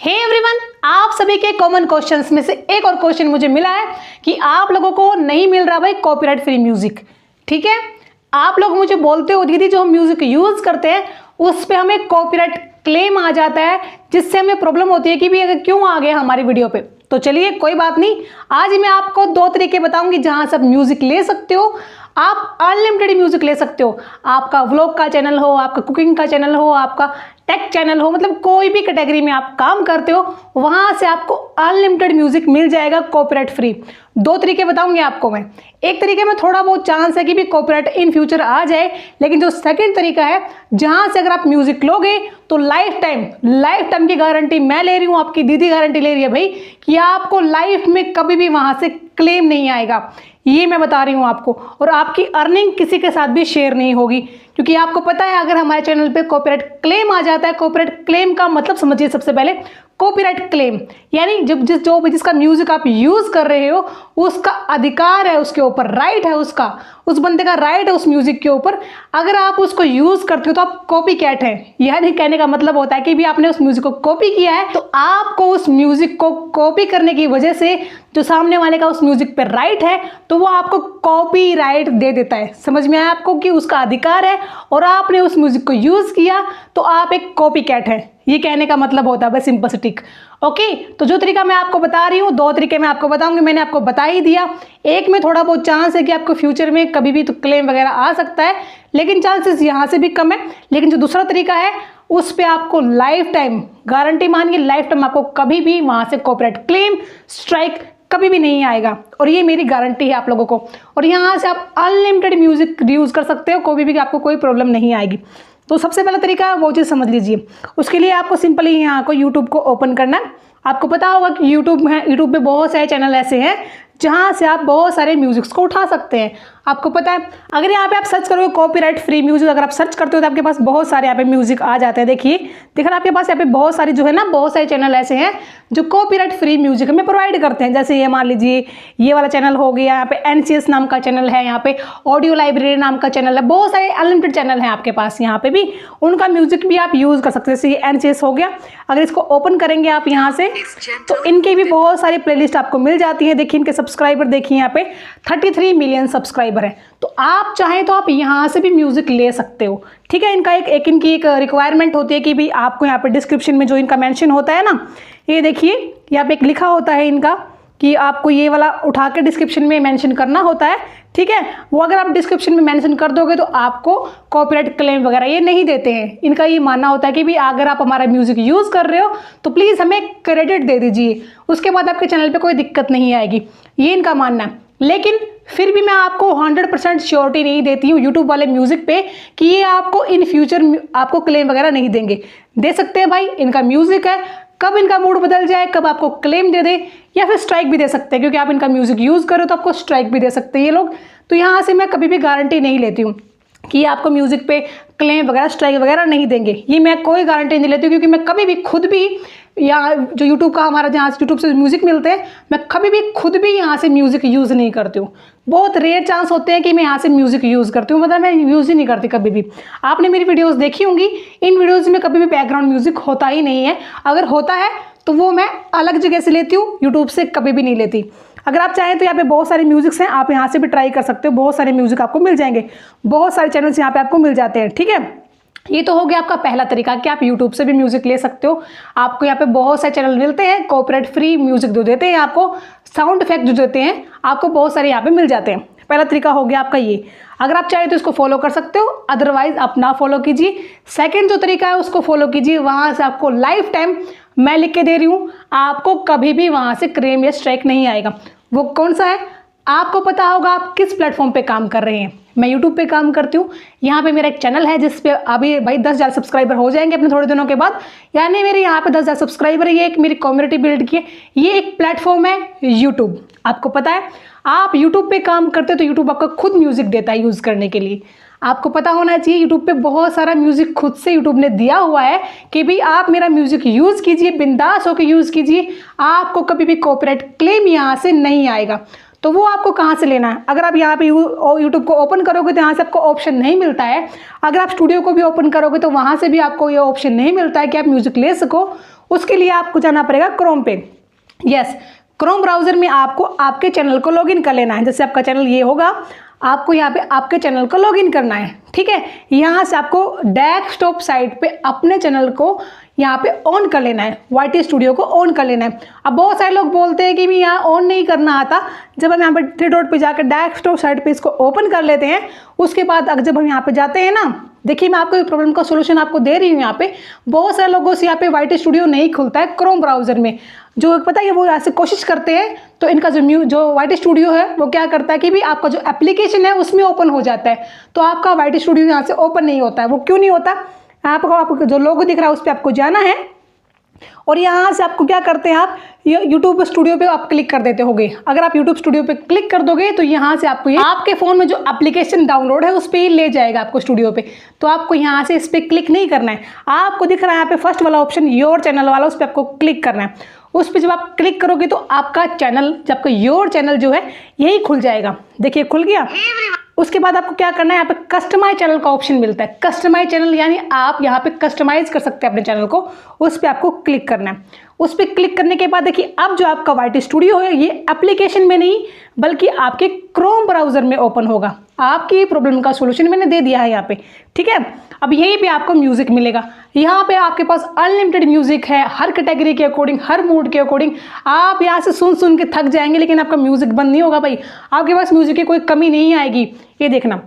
Hey everyone, आप सभी के कॉमन क्वेश्चंस में से एक और क्वेश्चन मुझे मिला है कि आप लोगों को नहीं मिल रहा भाई कॉपीराइट फ्री म्यूजिक। ठीक है, आप लोग मुझे बोलते हो दीदी जो हम म्यूजिक यूज करते हैं उस पे हमें कॉपीराइट क्लेम आ जाता है, जिससे हमें प्रॉब्लम होती है कि भी अगर क्यों आ गया हमारी वीडियो पे। तो चलिए कोई बात नहीं, आज मैं आपको दो तरीके बताऊंगी जहां से आप म्यूजिक ले सकते हो। आप अनलिमिटेड म्यूजिक ले सकते हो। आपका व्लॉग का चैनल हो, आपका कुकिंग का चैनल हो, आपका टेक चैनल हो, मतलब कोई भी कैटेगरी में आप काम करते हो वहां से आपको अनलिमिटेड म्यूजिक मिल जाएगा कॉपीराइट फ्री। दो तरीके बताऊंगी आपको मैं। एक तरीके में थोड़ा बहुत चांस है कि भी कॉपीराइट इन फ्यूचर आ जाए, लेकिन जो सेकंड तरीका है जहां से अगर आप म्यूजिक लोगे तो लाइफ टाइम की गारंटी मैं ले रही हूं, आपकी दीदी गारंटी ले रही है भाई कि आपको लाइफ में कभी भी वहां से क्लेम नहीं आएगा। ये मैं बता रही हूं आपको। और आपकी अर्निंग किसी के साथ भी शेयर नहीं होगी, क्योंकि आपको पता है अगर हमारे चैनल पे कॉपीराइट क्लेम आ जाता है, कॉपीराइट क्लेम का मतलब समझिए सबसे पहले कॉपीराइट क्लेम यानी जिसका म्यूजिक आप यूज कर रहे हो उसका अधिकार है, उसके ऊपर राइट है, उसका उस बंदे का राइट है उस म्यूजिक के ऊपर। अगर आप उसको यूज करते हो तो आप कॉपी कैट हैं। यानी कहने का मतलब होता है कि भी आपने उस म्यूजिक को कॉपी किया है तो आपको उस म्यूजिक को कॉपी करने की वजह से जो सामने वाले का उस म्यूजिक पर राइट है तो वो आपको कॉपी राइट दे देता है। समझ में आया आपको कि उसका अधिकार है और आपने उस म्यूजिक को यूज किया तो आप एक कॉपी कैट है। ये कहने का मतलब होता है बस सिंपल से टिक। ओके, तो जो तरीका मैं आपको बता रही हूँ, दो तरीके मैं आपको बताऊंगी, मैंने आपको बता ही दिया। एक में थोड़ा बहुत चांस है कि आपको फ्यूचर में कभी भी तो क्लेम वगैरह आ सकता है, लेकिन चांसेस यहाँ से भी कम है। लेकिन जो दूसरा तरीका है उस पर आपको लाइफ टाइम गारंटी मान के लाइफ टाइम आपको कभी भी वहाँ से कॉपीराइट क्लेम स्ट्राइक कभी भी नहीं आएगा, और ये मेरी गारंटी है आप लोगों को। और यहाँ से आप अनलिमिटेड म्यूजिक यूज कर सकते हो, कोई भी आपको कोई प्रॉब्लम नहीं आएगी। तो सबसे पहला तरीका वो चीज़ समझ लीजिए। उसके लिए आपको सिंपली यहाँ को यूट्यूब को ओपन करना है। आपको पता होगा कि यूट्यूब पे बहुत सारे चैनल ऐसे हैं जहाँ से आप बहुत सारे म्यूजिक्स को उठा सकते हैं। आपको पता है अगर यहाँ पे आप सर्च करोगे कॉपीराइट फ्री म्यूजिक, अगर आप सर्च करते हो तो आपके पास बहुत सारे यहाँ पे म्यूजिक आ जाते हैं। देखिए आपके पास यहाँ पे बहुत सारे जो है ना, बहुत सारे चैनल ऐसे हैं जो कॉपीराइट फ्री म्यूजिक हमें प्रोवाइड करते हैं। जैसे ये मान लीजिए ये वाला चैनल हो गया, यहाँ पे NCS नाम का चैनल है, यहाँ पे ऑडियो लाइब्रेरी नाम का चैनल है, बहुत सारे अनलिमिटेड चैनल हैं आपके पास। यहाँ पे भी उनका म्यूजिक भी आप यूज कर सकते हैं। जैसे ये NCS हो गया, अगर इसको ओपन करेंगे आप यहाँ से तो इनके भी बहुत सारी प्लेलिस्ट आपको मिल जाती है। देखिए इनके सब्सक्राइबर देखिए यहाँ पे 33 मिलियन सब्सक्राइबर है। तो आप चाहें तो आप यहाँ से भी म्यूजिक ले सकते हो। ठीक है, इनका इनकी एक रिक्वायरमेंट होती है कि भी आपको यहाँ पे डिस्क्रिप्शन में जो इनका मेंशन होता है ना, ये देखिए यहाँ पे एक लिखा होता है इनका कि आपको ये वाला उठा के डिस्क्रिप्शन में मेंशन करना होता है। ठीक है, वो अगर आप डिस्क्रिप्शन में मेंशन कर दोगे तो आपको कॉपीराइट क्लेम वगैरह ये नहीं देते हैं। इनका ये मानना होता है कि भी अगर आप हमारा म्यूजिक यूज कर रहे हो तो प्लीज़ हमें क्रेडिट दे दीजिए, उसके बाद आपके चैनल पे कोई दिक्कत नहीं आएगी, ये इनका मानना है। लेकिन फिर भी मैं आपको 100% श्योरिटी नहीं देती हूँ यूट्यूब वाले म्यूजिक पे कि ये आपको इन फ्यूचर आपको क्लेम वगैरह नहीं देंगे। दे सकते हैं भाई, इनका म्यूजिक है, कब इनका मूड बदल जाए, कब आपको क्लेम दे दे या फिर स्ट्राइक भी दे सकते हैं, क्योंकि आप इनका म्यूजिक यूज करो तो आपको स्ट्राइक भी दे सकते हैं ये लोग। तो यहाँ से मैं कभी भी गारंटी नहीं लेती हूँ कि आपको म्यूजिक पे क्लेम वगैरह स्ट्राइक वगैरह नहीं देंगे, ये मैं कोई गारंटी नहीं लेती हूँ। क्योंकि मैं कभी भी खुद भी या जो यूट्यूब का हमारा जहाँ से यूट्यूब से म्यूजिक मिलते हैं, मैं कभी भी खुद भी यहाँ से म्यूजिक यूज़ नहीं करती हूँ। बहुत रेयर चांस होते हैं कि मैं यहाँ से म्यूजिक यूज़ करती हूँ, मतलब मैं यूज़ ही नहीं करती कभी भी। आपने मेरी वीडियोस देखी होंगी, इन वीडियोस में कभी भी बैकग्राउंड म्यूजिक होता ही नहीं है। अगर होता है तो वो मैं अलग जगह से लेती हूँ, यूट्यूब से कभी भी नहीं लेती। अगर आप चाहें तो यहाँ पे बहुत सारे म्यूजिक्स हैं, आप यहाँ से भी ट्राई कर सकते हो, बहुत सारे म्यूजिक आपको मिल जाएंगे, बहुत सारे चैनल्स यहाँ पे आपको मिल जाते हैं। ठीक है, ये तो हो गया आपका पहला तरीका कि आप YouTube से भी म्यूजिक ले सकते हो। आपको यहाँ पे बहुत सारे चैनल मिलते हैं, कॉपीराइट फ्री म्यूजिक जो देते हैं, आपको साउंड इफेक्ट जो देते हैं, आपको बहुत सारे यहाँ पे मिल जाते हैं। पहला तरीका हो गया आपका ये। अगर आप चाहें तो इसको फॉलो कर सकते हो, अदरवाइज अपना फॉलो कीजिए। सेकेंड जो तरीका है उसको फॉलो कीजिए, वहाँ से आपको लाइफ टाइम मैं लिख के दे रही हूँ, आपको कभी भी वहाँ से क्लेम या स्ट्राइक नहीं आएगा। वो कौन सा है आपको पता होगा, आप किस प्लेटफॉर्म पे काम कर रहे हैं। मैं YouTube पे काम करती हूँ, यहाँ पे मेरा एक चैनल है जिस पे अभी भाई 10,000 सब्सक्राइबर हो जाएंगे अपने थोड़े दिनों के बाद। यानी मेरे यहाँ पे 10,000 सब्सक्राइबर है, ये एक मेरी कम्युनिटी बिल्ड की है, ये एक प्लेटफॉर्म है YouTube। आपको पता है आप YouTube पे काम करते हो तो YouTube आपका खुद म्यूजिक देता है यूज़ करने के लिए। आपको पता होना चाहिए यूट्यूब पे बहुत सारा म्यूजिक खुद से यूट्यूब ने दिया हुआ है कि भाई आप मेरा म्यूजिक यूज़ कीजिए, बिंदास होकर यूज़ कीजिए, आपको कभी भी कॉपीराइट क्लेम यहाँ से नहीं आएगा। तो वो आपको कहाँ से लेना है? अगर आप यहाँ पे यूट्यूब को ओपन करोगे तो यहाँ से आपको ऑप्शन नहीं मिलता है। अगर आप स्टूडियो को भी ओपन करोगे तो वहाँ से भी आपको ये ऑप्शन नहीं मिलता है कि आप म्यूजिक ले सको। उसके लिए आपको जाना पड़ेगा क्रोम पे। यस, क्रोम ब्राउज़र में आपको आपके चैनल को लॉगिन कर लेना है। जैसे आपका चैनल ये होगा, आपको यहाँ पे आपके चैनल को लॉगिन करना है, ठीक है। यहाँ से आपको डेस्कटॉप साइट पे अपने चैनल को यहाँ पे ऑन कर लेना है, YT स्टूडियो को ऑन कर लेना है। अब बहुत सारे लोग बोलते हैं कि भी यहाँ ऑन नहीं करना आता। जब हम यहाँ पे 3 डॉट पे जाकर डेस्कटॉप साइट पे इसको ओपन कर लेते हैं, उसके बाद अगर जब हम यहाँ पे जाते हैं ना, देखिए मैं आपको प्रॉब्लम का सोल्यूशन आपको दे रही हूँ। यहाँ पे बहुत सारे लोगों से यहाँ पे YT स्टूडियो नहीं खुलता है क्रोम ब्राउज़र में, जो पता है वो ऐसे कोशिश करते हैं तो इनका जो YT स्टूडियो है वो क्या करता है कि भी आपका जो एप्लीकेशन है उसमें ओपन हो जाता है, तो आपका YT स्टूडियो यहाँ से ओपन नहीं होता है। वो क्यों नहीं होता? आपको जो लोगो दिख रहा है उस पर आपको जाना है और यहाँ से आपको क्या करते हैं, आप ये यूट्यूब स्टूडियो पे आप क्लिक कर देते होगे। अगर आप यूट्यूब स्टूडियो पे क्लिक कर दोगे तो यहाँ से आपको ये आपके फ़ोन में जो एप्लीकेशन डाउनलोड है उस पर ही ले जाएगा आपको स्टूडियो पे। तो आपको यहाँ से इस पर क्लिक नहीं करना है, आपको दिख रहा है यहाँ पे फर्स्ट वाला ऑप्शन योर चैनल वाला, उस पर आपको क्लिक करना है। उस पर जब आप क्लिक करोगे तो आपका चैनल, जब आपका योर चैनल जो है यही खुल जाएगा। देखिए खुल गया। उसके बाद आपको क्या करना है, यहाँ पे कस्टमाइज चैनल का ऑप्शन मिलता है। कस्टमाइज चैनल यानी आप यहाँ पे कस्टमाइज कर सकते हैं अपने चैनल को, उस पर आपको क्लिक करना है। उस पर क्लिक करने के बाद देखिए अब जो आपका YT स्टूडियो है ये एप्लीकेशन में नहीं बल्कि आपके क्रोम ब्राउज़र में ओपन होगा। आपकी प्रॉब्लम का सोल्यूशन मैंने दे दिया है यहाँ पे, ठीक है। अब यहीं पे आपको म्यूज़िक मिलेगा। यहाँ पे आपके पास अनलिमिटेड म्यूज़िक है, हर कैटेगरी के अकॉर्डिंग, हर मूड के अकॉर्डिंग। आप यहाँ से सुन सुन के थक जाएंगे लेकिन आपका म्यूज़िक बंद नहीं होगा भाई, आपके पास म्यूज़िक की कोई कमी नहीं आएगी। ये देखना,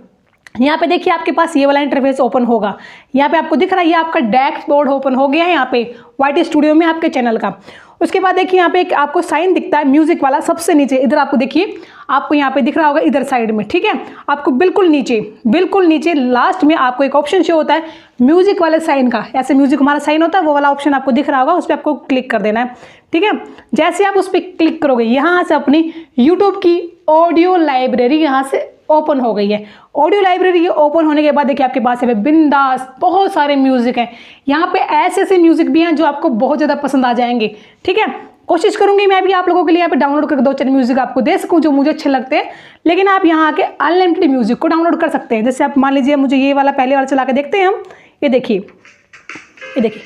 यहाँ पे देखिए आपके पास ये वाला इंटरफेस ओपन होगा। यहाँ पे आपको दिख रहा है ये आपका डैशबोर्ड ओपन हो गया है यहाँ पे YT स्टूडियो में आपके चैनल का। उसके बाद देखिए यहाँ पे एक आपको साइन दिखता है म्यूजिक वाला सबसे नीचे, इधर आपको देखिए, आपको यहाँ पे दिख रहा होगा इधर साइड में, ठीक है। आपको बिल्कुल नीचे लास्ट में आपको एक ऑप्शन शो होता है म्यूजिक वाले साइन का। ऐसे म्यूजिक हमारा साइन होता है, वो वाला ऑप्शन आपको दिख रहा होगा, उस पर आपको क्लिक कर देना है, ठीक है। जैसे आप उस पर क्लिक करोगे यहाँ से अपनी यूट्यूब की ऑडियो लाइब्रेरी यहाँ से ओपन हो गई है। ऑडियो लाइब्रेरी ओपन होने के बाद देखिए आपके पास है बिंदास बहुत सारे म्यूजिक हैं। यहाँ पे ऐसे म्यूजिक भी हैं जो आपको बहुत ज़्यादा पसंद आ जाएंगे, ठीक है। कोशिश करूंगी मैं भी आप लोगों के लिए यहाँ पे डाउनलोड करके 2-4 म्यूजिक आपको दे सकूं जो मुझे अच्छे लगते हैं, लेकिन आप यहाँ आके अनलिमिटेड म्यूजिक को डाउनलोड कर सकते हैं। जैसे आप मान लीजिए मुझे ये वाला पहले वाला चला के देखते हैं हम, ये देखिए देखिए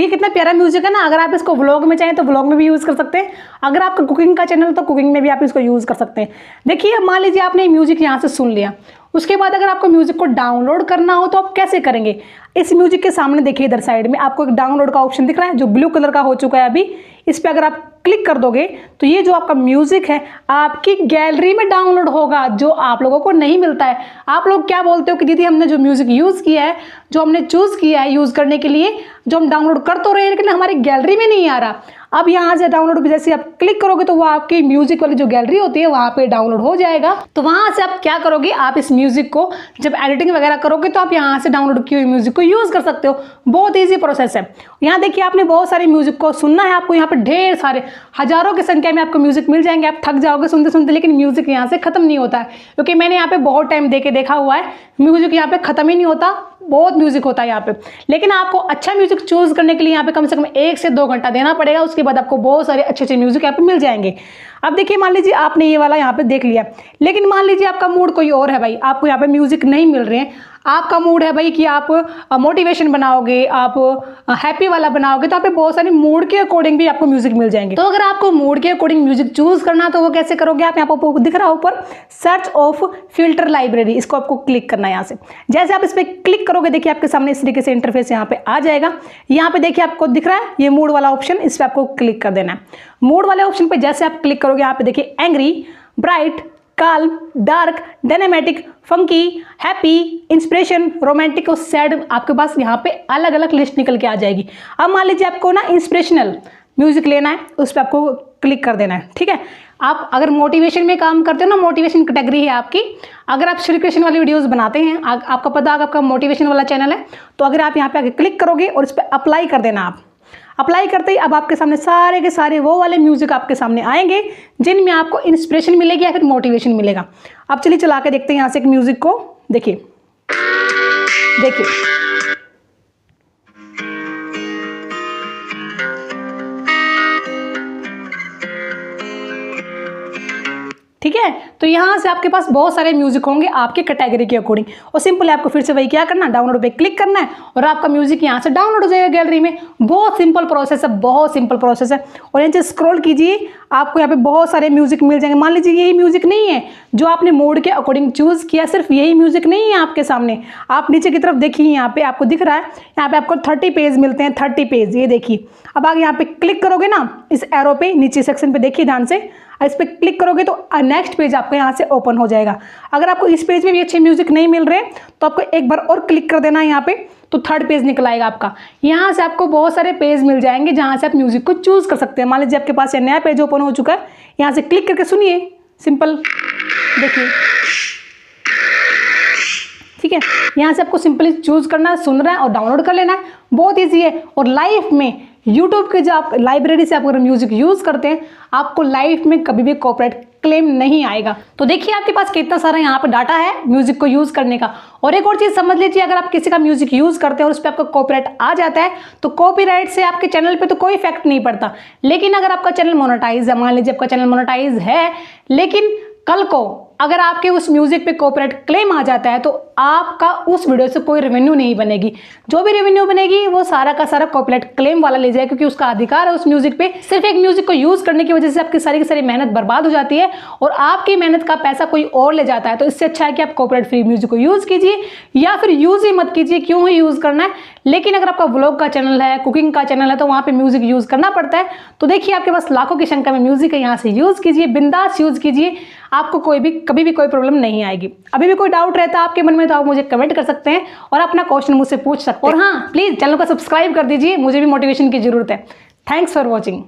कितना प्यारा म्यूजिक है ना। अगर आप इसको व्लॉग में चाहें तो व्लॉग में भी यूज़ कर सकते हैं, अगर आपका कुकिंग का चैनल तो कुकिंग में भी आप इसको यूज़ कर सकते हैं। देखिए मान लीजिए आपने म्यूजिक यहाँ से सुन लिया, उसके बाद अगर आपको म्यूजिक को डाउनलोड करना हो तो आप कैसे करेंगे। इस म्यूजिक के सामने देखिए इधर साइड में आपको एक डाउनलोड का ऑप्शन दिख रहा है जो ब्लू कलर का हो चुका है अभी। इस पर अगर आप क्लिक कर दोगे तो ये जो आपका म्यूजिक है आपकी गैलरी में डाउनलोड होगा, जो आप लोगों को नहीं मिलता है। आप लोग क्या बोलते हो कि दीदी हमने जो म्यूजिक यूज़ किया है, जो हमने चूज़ किया है यूज़ करने के लिए, जो हम डाउनलोड कर तो रहे हैं लेकिन हमारी गैलरी में नहीं आ रहा। अब यहाँ से डाउनलोड पे जैसे आप क्लिक करोगे तो वो आपकी म्यूजिक वाली जो गैलरी होती है वहाँ पे डाउनलोड हो जाएगा। तो वहाँ से आप क्या करोगे, आप इस म्यूजिक को जब एडिटिंग वगैरह करोगे तो आप यहाँ से डाउनलोड किए हुए म्यूजिक को यूज़ कर सकते हो। बहुत ईजी प्रोसेस है। यहाँ देखिए आपने बहुत सारे म्यूजिक को सुनना है, आपको यहाँ पे ढेर सारे हजारों की संख्या में आपको म्यूजिक मिल जाएंगे। आप थक जाओगे सुनते सुनते, लेकिन म्यूजिक यहाँ से खत्म नहीं होता है, क्योंकि मैंने यहाँ पे बहुत टाइम देखा हुआ है, म्यूजिक यहाँ पे खत्म ही नहीं होता, बहुत म्यूजिक होता है यहाँ पे। लेकिन आपको अच्छा म्यूजिक चूज करने के लिए यहाँ पे कम से कम 1 से 2 घंटा देना पड़ेगा, उसके बाद आपको बहुत सारे अच्छे म्यूजिक यहाँ पे मिल जाएंगे। अब देखिए मान लीजिए आपने ये वाला यहाँ पे देख लिया, लेकिन मान लीजिए आपका मूड कोई और है भाई, आपको यहाँ पे म्यूजिक नहीं मिल रहे हैं, आपका मूड है भाई कि आप मोटिवेशन बनाओगे, आप हैप्पी वाला बनाओगे, तो आप पे बहुत सारे मूड के अकॉर्डिंग भी आपको म्यूजिक मिल जाएंगे। तो अगर आपको मूड के अकॉर्डिंग म्यूजिक चूज करना तो वो कैसे करोगे, आप यहाँ पर दिख रहा है ऊपर सर्च ऑफ फिल्टर लाइब्रेरी, इसको आपको क्लिक करना है। यहाँ से जैसे आप इस पर क्लिक करोगे देखिए आपके सामने इस तरीके से इंटरफेस यहाँ पे आ जाएगा। यहाँ पे देखिए आपको दिख रहा है ये मूड वाला ऑप्शन, इस पर आपको क्लिक कर देना है। मूड वाले ऑप्शन पे जैसे आप क्लिक करोगे यहाँ पे देखिए angry, bright, calm, dark, dynamic, funky, happy, inspiration, romantic और सैड, आपके पास यहाँ पे अलग अलग लिस्ट निकल के आ जाएगी। अब मान लीजिए आपको ना इंस्पिरेशनल म्यूजिक लेना है, उस पर आपको क्लिक कर देना है, ठीक है। आप अगर मोटिवेशन में काम करते हो ना, मोटिवेशन कैटेगरी है आपकी, अगर आप श्री कृष्ण वाली वीडियोस बनाते हैं, आपका पता है आपका मोटिवेशन वाला चैनल है, तो अगर आप यहाँ पे आके क्लिक करोगे और इस पर अप्लाई कर देना, आप अप्लाई करते ही अब आपके सामने सारे के सारे वो वाले म्यूजिक आपके सामने आएंगे जिनमें आपको इंस्पिरेशन मिलेगी या फिर मोटिवेशन मिलेगा। अब चलिए चला के देखते हैं यहाँ से एक म्यूजिक को, देखिए ठीक है। तो यहाँ से आपके पास बहुत सारे म्यूजिक होंगे आपके कैटेगरी के अकॉर्डिंग, और सिंपल आपको फिर से वही क्या करना, डाउनलोड पे क्लिक करना है और आपका म्यूजिक यहाँ से डाउनलोड हो जाएगा गैलरी में। बहुत सिंपल प्रोसेस है, बहुत सिंपल प्रोसेस है। और यहाँ से स्क्रॉल कीजिए, आपको यहाँ पे बहुत सारे म्यूजिक मिल जाएंगे। मान लीजिए यही म्यूजिक नहीं है जो आपने मोड के अकॉर्डिंग चूज किया, सिर्फ यही म्यूजिक नहीं है आपके सामने। आप नीचे की तरफ देखिए, यहाँ पे आपको दिख रहा है, यहाँ पे आपको 30 पेज मिलते हैं, 30 पेज, ये देखिए। अब आगे यहाँ पे क्लिक करोगे ना इस एरो पे, नीचे सेक्शन पे देखिए ध्यान से, इस पर क्लिक करोगे तो नेक्स्ट पेज आपको यहाँ से ओपन हो जाएगा। अगर आपको इस पेज में भी अच्छे म्यूजिक नहीं मिल रहे तो आपको एक बार और क्लिक कर देना है यहाँ पे, तो थर्ड पेज निकल आएगा आपका। यहाँ से आपको बहुत सारे पेज मिल जाएंगे जहाँ से आप म्यूजिक को चूज कर सकते हैं। मान लीजिए आपके पास ये नया पेज ओपन हो चुका है, यहाँ से क्लिक करके सुनिए, सिंपल देखिए, ठीक है। यहाँ से आपको सिंपली चूज करना है, सुन रहा है और डाउनलोड कर लेना है, बहुत ईजी है। और लाइफ में यूट्यूब के जो आप लाइब्रेरी से आप अगर म्यूजिक यूज करते हैं, आपको लाइफ में कभी भी कॉपीराइट क्लेम नहीं आएगा। तो देखिए आपके पास कितना सारा यहाँ पे डाटा है म्यूजिक को यूज करने का। और एक और चीज समझ लीजिए, अगर आप किसी का म्यूजिक यूज करते हैं और उस पर आपका कॉपीराइट आ जाता है तो कॉपीराइट से आपके चैनल पे तो कोई इफेक्ट नहीं पड़ता। लेकिन अगर आपका चैनल मोनेटाइज है, मान लीजिए आपका चैनल मोनेटाइज है, लेकिन कल को अगर आपके उस म्यूजिक पे कॉपीराइट क्लेम आ जाता है तो आपका उस वीडियो से कोई रेवेन्यू नहीं बनेगी। जो भी रेवेन्यू बनेगी वो सारा का सारा कॉपीराइट क्लेम वाला ले जाएगा, क्योंकि उसका अधिकार है उस म्यूजिक पे। सिर्फ एक म्यूजिक को यूज करने की वजह से आपकी सारी की सारी मेहनत बर्बाद हो जाती है और आपकी मेहनत का पैसा कोई और ले जाता है। तो इससे अच्छा है कि आप कॉपीराइट फ्री म्यूजिक को यूज कीजिए, या फिर यूज ही मत कीजिए, क्यों ही यूज करना है। लेकिन अगर आपका व्लॉग का चैनल है, कुकिंग का चैनल है, तो वहाँ पे म्यूजिक यूज करना पड़ता है। तो देखिए आपके पास लाखों की संख्या में म्यूजिक है, यहाँ से यूज कीजिए, बिंदास यूज कीजिए, आपको कभी भी कोई प्रॉब्लम नहीं आएगी। अभी भी कोई डाउट रहता है आपके मन में तो आप मुझे कमेंट कर सकते हैं और अपना क्वेश्चन मुझसे पूछ सकते हैं। और हाँ, प्लीज चैनल को सब्सक्राइब कर दीजिए, मुझे भी मोटिवेशन की जरूरत है। Thanks for watching.